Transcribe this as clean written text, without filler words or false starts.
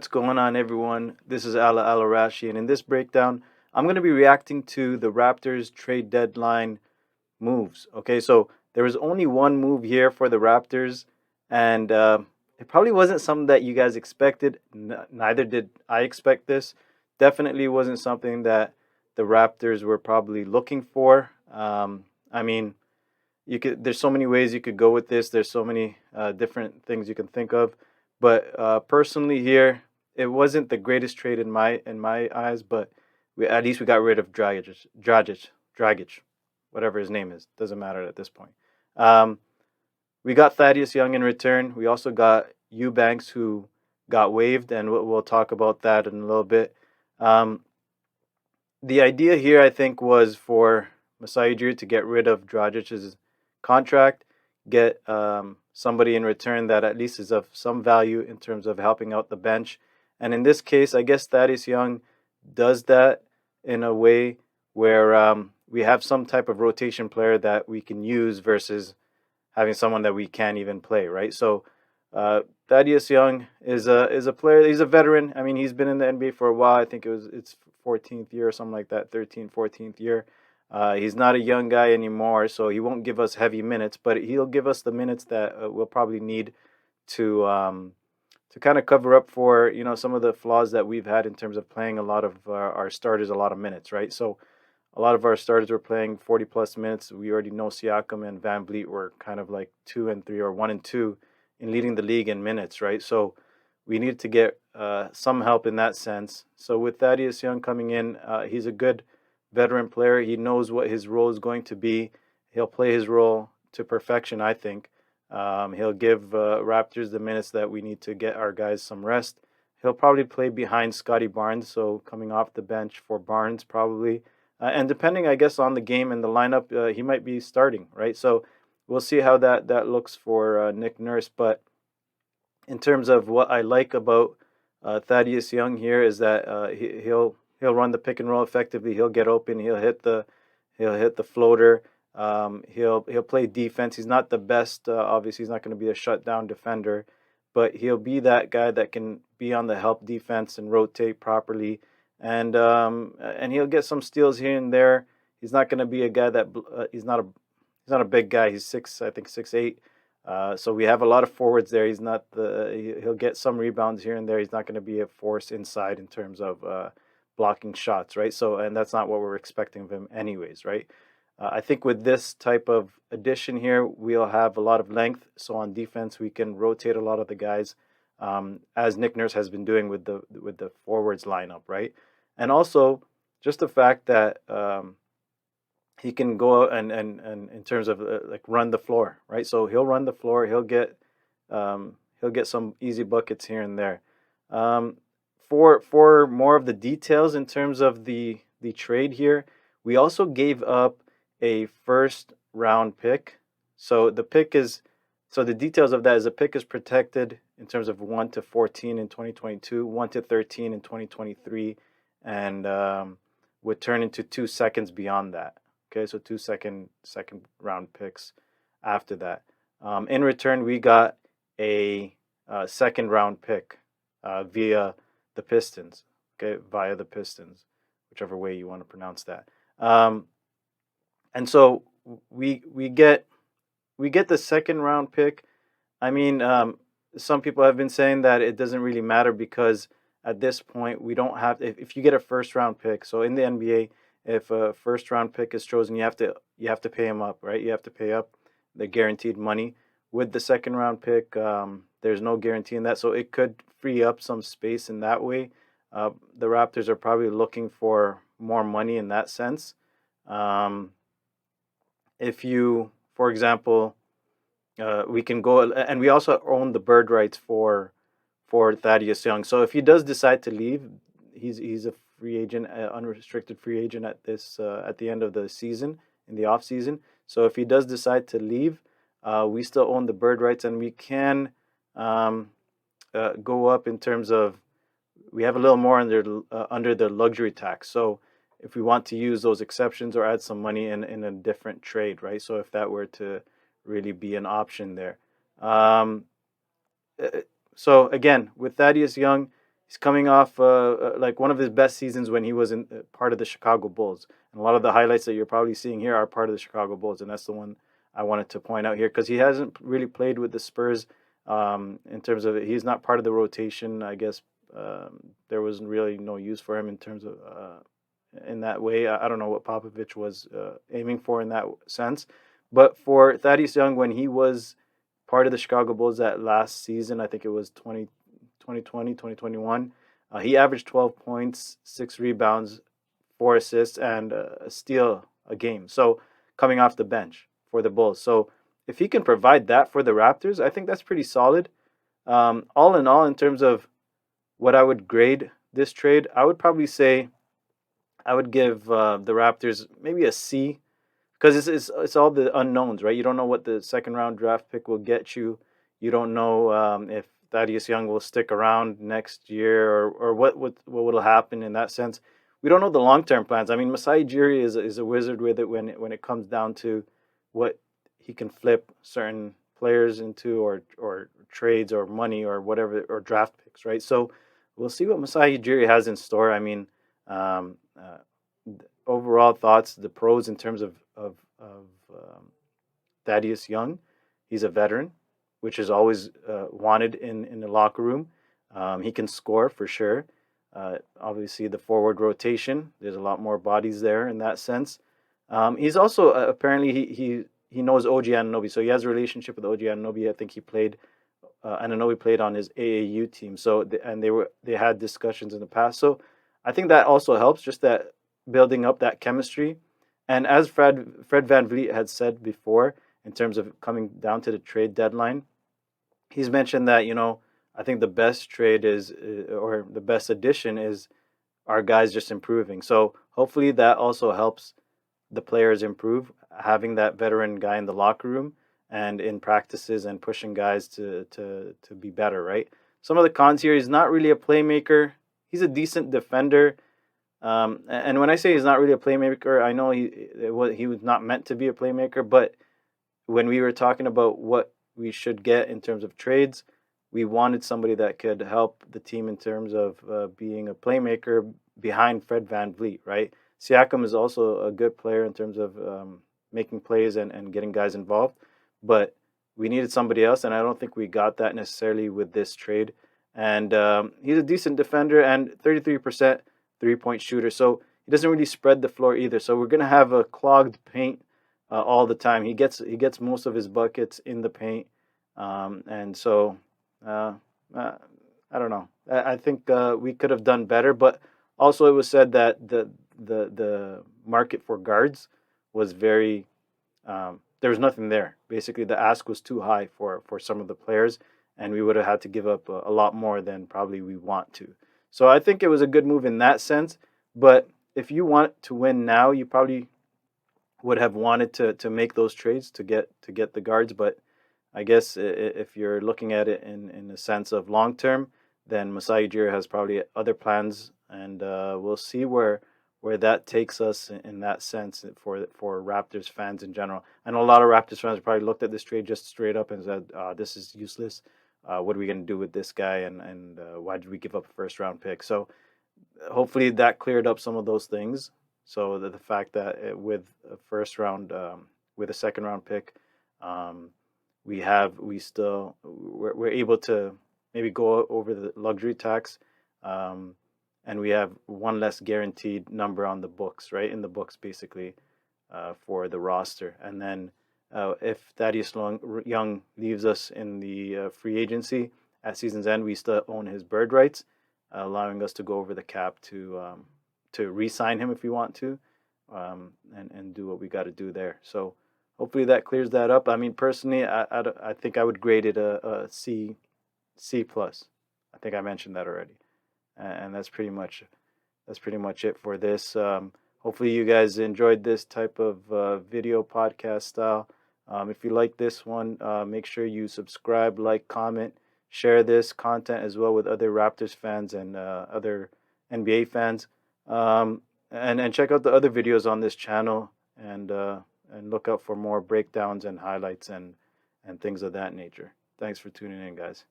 What's going on, everyone? This is Ala Alarashi, and in this breakdown, I'm going to be reacting to the Raptors trade deadline moves. Okay, so there was only one move here for the Raptors, and it probably wasn't something that you guys expected. Neither did I expect this. Definitely wasn't something that the Raptors were probably looking for. I mean, you could. There's so many ways you could go with this. There's so many different things you can think of. But personally, here it wasn't the greatest trade in my eyes. But at least we got rid of Dragic, whatever his name is. Doesn't matter at this point. Um, we got Thaddeus Young in return. We also got Eubanks, who got waived, and we'll talk about that in a little bit. Um, the idea here, I think, was for Masai Ujiri to get rid of Dragic's contract, get somebody in return that at least is of some value in terms of helping out the bench. And in this case, I guess Thaddeus Young does that in a way where we have some type of rotation player that we can use versus having someone that we can't even play, right? So Thaddeus Young is a player. He's a veteran. I mean, he's been in the NBA for a while. I think it's 14th year or something like that, 13th, 14th year. He's not a young guy anymore, so he won't give us heavy minutes, but he'll give us the minutes that we'll probably need to kind of cover up for some of the flaws that we've had in terms of playing a lot of our starters a lot of minutes, right? So a lot of our starters were playing 40 plus minutes. We already know Siakam and Van Vliet were kind of like 2 and 3 or 1 and 2 in leading the league in minutes, right? So we need to get some help in that sense. So with Thaddeus Young coming in, he's a good veteran player. He knows what his role is going to be. He'll play his role to perfection, I think. He'll give Raptors the minutes that we need to get our guys some rest. He'll probably play behind Scotty Barnes, so coming off the bench for Barnes probably. And depending, I guess, on the game and the lineup, he might be starting, right? So we'll see how that looks for Nick Nurse. But in terms of what I like about Thaddeus Young here is that he'll run the pick and roll effectively. He'll get open. He'll hit the floater. He'll play defense. He's not the best. Obviously, he's not going to be a shutdown defender, but he'll be that guy that can be on the help defense and rotate properly. And he'll get some steals here and there. He's not going to be a guy that he's not a big guy. He's I think 6'8". So we have a lot of forwards there. He'll get some rebounds here and there. He's not going to be a force inside in terms of blocking shots, right? So, and that's not what we're expecting of him anyways, right? I think with this type of addition here, we'll have a lot of length. So on defense, we can rotate a lot of the guys, as Nick Nurse has been doing with the forwards lineup, right? And also just the fact that he can go out and in terms of like run the floor, right? So he'll run the floor. He'll get some easy buckets here and there. For more of the details in terms of the trade here, we also gave up a first round pick. So the details of that is the pick is protected in terms of 1 to 14 in 2022, 1 to 13 in 2023, and would turn into 2 seconds beyond that. Okay, so two second round picks after that. In return, we got a second round pick via the Pistons. Okay, via the Pistons, whichever way you want to pronounce that. And so we get the second round pick. I mean, some people have been saying that it doesn't really matter because at this point we don't have. If you get a first round pick, so in the NBA, if a first round pick is chosen, you have to pay him up, right? You have to pay up the guaranteed money. With the second round pick, there's no guarantee in that, so it could free up some space in that way. The Raptors are probably looking for more money in that sense. If you, for example, we can go, and we also own the bird rights for Thaddeus Young. So if he does decide to leave, he's a free agent, unrestricted free agent at the end of the season, in the off season. So if he does decide to leave, we still own the bird rights, and we can go up in terms of we have a little more under the luxury tax. So if we want to use those exceptions or add some money in a different trade, right? So if that were to really be an option there. So again, with Thaddeus Young, he's coming off like one of his best seasons when he was in part of the Chicago Bulls. And a lot of the highlights that you're probably seeing here are part of the Chicago Bulls, and that's the one I wanted to point out here because he hasn't really played with the Spurs in terms of he's not part of the rotation. I guess there was really no use for him in terms of in that way. I don't know what Popovich was aiming for in that sense, but for Thaddeus Young, when he was part of the Chicago Bulls that last season, I think it was 2020, 2021, he averaged 12 points, 6 rebounds, 4 assists, and a steal a game. So coming off the bench for the Bulls. So if he can provide that for the Raptors, I think that's pretty solid. All in all, in terms of what I would grade this trade, I would probably say I would give the Raptors maybe a C because it's all the unknowns, right? You don't know what the second round draft pick will get you. You don't know if Thaddeus Young will stick around next year or what will happen in that sense. We don't know the long term plans. I mean, Masai Ujiri is a wizard with it when it comes down to what he can flip certain players into or trades or money or whatever or draft picks, right? So we'll see what Masai Ujiri has in store. I mean, um, overall thoughts, the pros in terms of Thaddeus Young, he's a veteran, which is always wanted in the locker room. He can score for sure. Obviously, the forward rotation, there's a lot more bodies there in that sense. He's also apparently he knows OG Anunoby, so he has a relationship with OG Anunoby. I think he played. Anunoby played on his AAU team, so and they had discussions in the past. So I think that also helps, just that building up that chemistry. And as Fred VanVleet had said before, in terms of coming down to the trade deadline, he's mentioned that I think the best trade is or the best addition is our guys just improving. So hopefully that also helps the players improve, having that veteran guy in the locker room and in practices and pushing guys to be better, right? Some of the cons here, he's not really a playmaker. He's a decent defender. And when I say he's not really a playmaker, I know he was not meant to be a playmaker, but when we were talking about what we should get in terms of trades, we wanted somebody that could help the team in terms of being a playmaker behind Fred VanVleet, right? Siakam is also a good player in terms of making plays and getting guys involved, but we needed somebody else, and I don't think we got that necessarily with this trade. And he's a decent defender and 33% three-point shooter, so he doesn't really spread the floor either. So we're gonna have a clogged paint all the time. He gets most of his buckets in the paint, and so I don't know. I think we could have done better, but also it was said that the market for guards was very there was nothing there. Basically, the ask was too high for some of the players, and we would have had to give up a lot more than probably we want to. So I think it was a good move in that sense. But if you want to win now, you probably would have wanted to make those trades to get the guards. But I guess if you're looking at it in the sense of long term, then Masai Ujiri has probably other plans, and we'll see where that takes us in that sense for Raptors fans in general. I know a lot of Raptors fans probably looked at this trade just straight up and said, "This is useless. What are we going to do with this guy? And why did we give up a first round pick?" So hopefully that cleared up some of those things. So the fact that with a first round, with a second round pick, we're able to maybe go over the luxury tax, and we have one less guaranteed number on the books, right? In the books, basically, for the roster. And then if Thaddeus Young leaves us in the free agency at season's end, we still own his bird rights, allowing us to go over the cap to re-sign him if we want to, and do what we got to do there. So hopefully that clears that up. I mean, personally, I think I would grade it a C plus. I think I mentioned that already, and that's pretty much it for this. Hopefully you guys enjoyed this type of video podcast style. If you like this one, make sure you subscribe, like, comment, share this content as well with other Raptors fans and other NBA fans. And check out the other videos on this channel, and look out for more breakdowns and highlights and things of that nature. Thanks for tuning in, guys.